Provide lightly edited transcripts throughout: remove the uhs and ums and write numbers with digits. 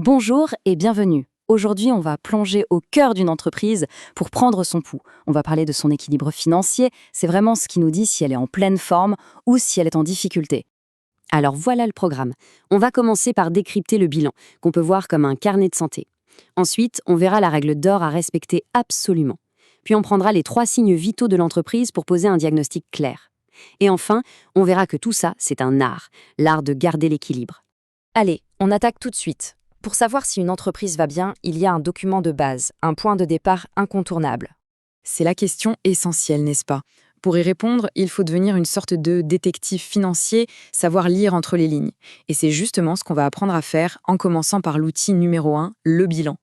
Bonjour et bienvenue. Aujourd'hui, on va plonger au cœur d'une entreprise pour prendre son pouls. On va parler de son équilibre financier. C'est vraiment ce qui nous dit si elle est en pleine forme ou si elle est en difficulté. Alors voilà le programme. On va commencer par décrypter le bilan, qu'on peut voir comme un carnet de santé. Ensuite, on verra la règle d'or à respecter absolument. Puis on prendra les 3 signes vitaux de l'entreprise pour poser un diagnostic clair. Et enfin, on verra que tout ça, c'est un art, l'art de garder l'équilibre. Allez, on attaque tout de suite. Pour savoir si une entreprise va bien, il y a un document de base, un point de départ incontournable. C'est la question essentielle, n'est-ce pas? Pour y répondre, il faut devenir une sorte de détective financier, savoir lire entre les lignes. Et c'est justement ce qu'on va apprendre à faire en commençant par l'outil numéro 1, le bilan.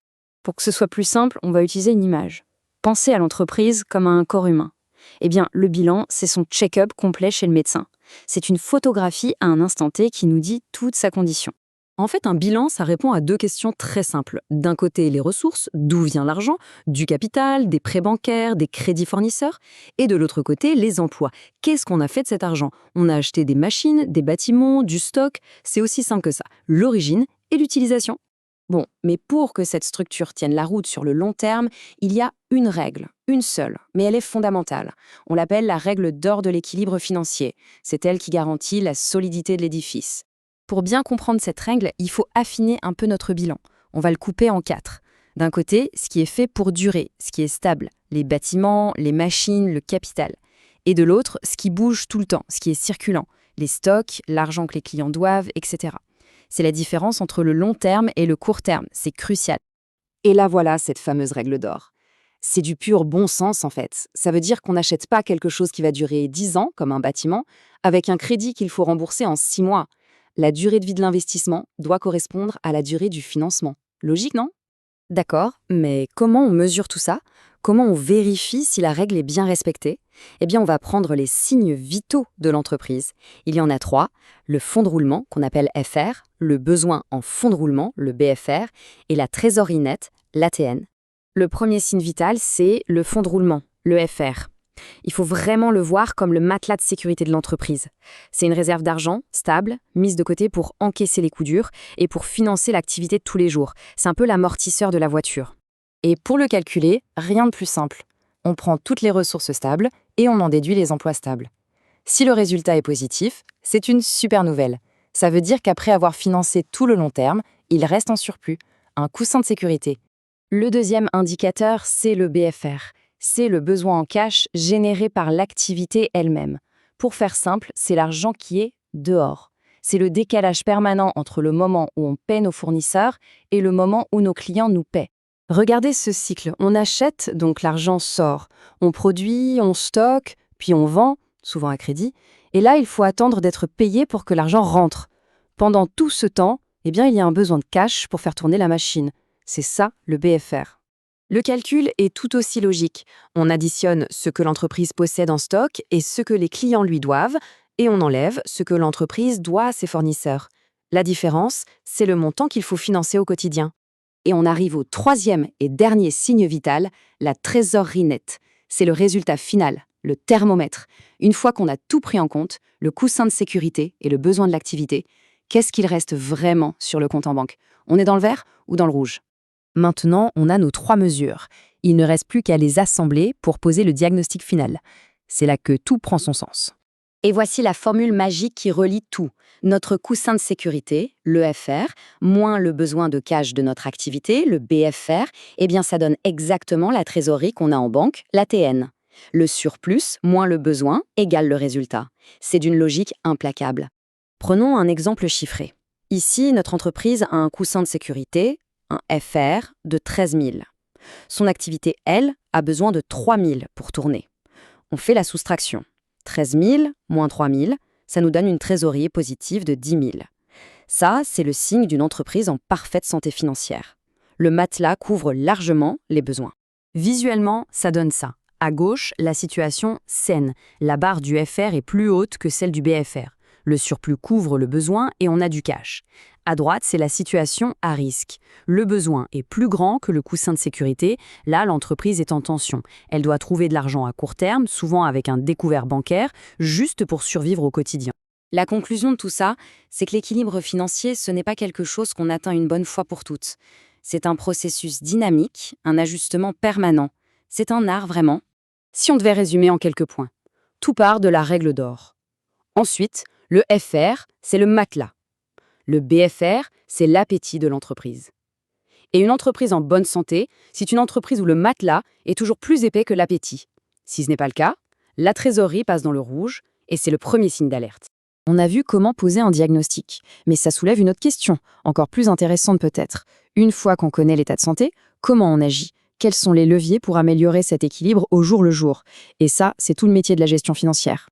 Pour que ce soit plus simple, on va utiliser une image. Pensez à l'entreprise comme à un corps humain. Eh bien, le bilan, c'est son check-up complet chez le médecin. C'est une photographie à un instant T qui nous dit toute sa condition. En fait, un bilan, ça répond à 2 questions très simples. D'un côté, les ressources, d'où vient l'argent, du capital, des prêts bancaires, des crédits fournisseurs. Et de l'autre côté, les emplois. Qu'est-ce qu'on a fait de cet argent? On a acheté des machines, des bâtiments, du stock. C'est aussi simple que ça. L'origine et l'utilisation. Bon, mais pour que cette structure tienne la route sur le long terme, il y a une règle, une seule, mais elle est fondamentale. On l'appelle la règle d'or de l'équilibre financier. C'est elle qui garantit la solidité de l'édifice. Pour bien comprendre cette règle, il faut affiner un peu notre bilan. On va le couper en 4. D'un côté, ce qui est fait pour durer, ce qui est stable, les bâtiments, les machines, le capital. Et de l'autre, ce qui bouge tout le temps, ce qui est circulant, les stocks, l'argent que les clients doivent, etc. C'est la différence entre le long terme et le court terme, c'est crucial. Et là voilà cette fameuse règle d'or. C'est du pur bon sens en fait. Ça veut dire qu'on n'achète pas quelque chose qui va durer 10 ans, comme un bâtiment, avec un crédit qu'il faut rembourser en 6 mois. La durée de vie de l'investissement doit correspondre à la durée du financement. Logique, non? D'accord, mais comment on mesure tout ça? Comment on vérifie si la règle est bien respectée? Eh bien, on va prendre les signes vitaux de l'entreprise. Il y en a 3, le fonds de roulement, qu'on appelle FR, le besoin en fonds de roulement, le BFR, et la trésorerie nette, l'ATN. Le premier signe vital, c'est le fonds de roulement, le FR. Il faut vraiment le voir comme le matelas de sécurité de l'entreprise. C'est une réserve d'argent stable, mise de côté pour encaisser les coups durs et pour financer l'activité de tous les jours. C'est un peu l'amortisseur de la voiture. Et pour le calculer, rien de plus simple. On prend toutes les ressources stables et on en déduit les emplois stables. Si le résultat est positif, c'est une super nouvelle. Ça veut dire qu'après avoir financé tout le long terme, il reste en surplus, un coussin de sécurité. Le deuxième indicateur, c'est le BFR. C'est le besoin en cash généré par l'activité elle-même. Pour faire simple, c'est l'argent qui est dehors. C'est le décalage permanent entre le moment où on paie nos fournisseurs et le moment où nos clients nous paient. Regardez ce cycle. On achète, donc l'argent sort. On produit, on stocke, puis on vend, souvent à crédit. Et là, il faut attendre d'être payé pour que l'argent rentre. Pendant tout ce temps, eh bien, il y a un besoin de cash pour faire tourner la machine. C'est ça, le BFR. Le calcul est tout aussi logique. On additionne ce que l'entreprise possède en stock et ce que les clients lui doivent, et on enlève ce que l'entreprise doit à ses fournisseurs. La différence, c'est le montant qu'il faut financer au quotidien. Et on arrive au 3e et dernier signe vital, la trésorerie nette. C'est le résultat final, le thermomètre. Une fois qu'on a tout pris en compte, le coussin de sécurité et le besoin de l'activité, qu'est-ce qu'il reste vraiment sur le compte en banque? On est dans le vert ou dans le rouge? Maintenant, on a nos 3 mesures. Il ne reste plus qu'à les assembler pour poser le diagnostic final. C'est là que tout prend son sens. Et voici la formule magique qui relie tout. Notre coussin de sécurité, le FR, moins le besoin de cash de notre activité, le BFR, eh bien ça donne exactement la trésorerie qu'on a en banque, l'ATN. Le surplus, moins le besoin, égale le résultat. C'est d'une logique implacable. Prenons un exemple chiffré. Ici, notre entreprise a un coussin de sécurité, un FR de 13 000. Son activité, elle, a besoin de 3 000 pour tourner. On fait la soustraction. 13 000 moins 3 000, ça nous donne une trésorerie positive de 10 000. Ça, c'est le signe d'une entreprise en parfaite santé financière. Le matelas couvre largement les besoins. Visuellement, ça donne ça. À gauche, la situation saine. La barre du FR est plus haute que celle du BFR. Le surplus couvre le besoin et on a du cash. À droite, c'est la situation à risque. Le besoin est plus grand que le coussin de sécurité. Là, l'entreprise est en tension. Elle doit trouver de l'argent à court terme, souvent avec un découvert bancaire, juste pour survivre au quotidien. La conclusion de tout ça, c'est que l'équilibre financier, ce n'est pas quelque chose qu'on atteint une bonne fois pour toutes. C'est un processus dynamique, un ajustement permanent. C'est un art vraiment. Si on devait résumer en quelques points, tout part de la règle d'or. Ensuite, le FR, c'est le matelas. Le BFR, c'est l'appétit de l'entreprise. Et une entreprise en bonne santé, c'est une entreprise où le matelas est toujours plus épais que l'appétit. Si ce n'est pas le cas, la trésorerie passe dans le rouge et c'est le premier signe d'alerte. On a vu comment poser un diagnostic, mais ça soulève une autre question, encore plus intéressante peut-être. Une fois qu'on connaît l'état de santé, comment on agit? Quels sont les leviers pour améliorer cet équilibre au jour le jour? Et ça, c'est tout le métier de la gestion financière.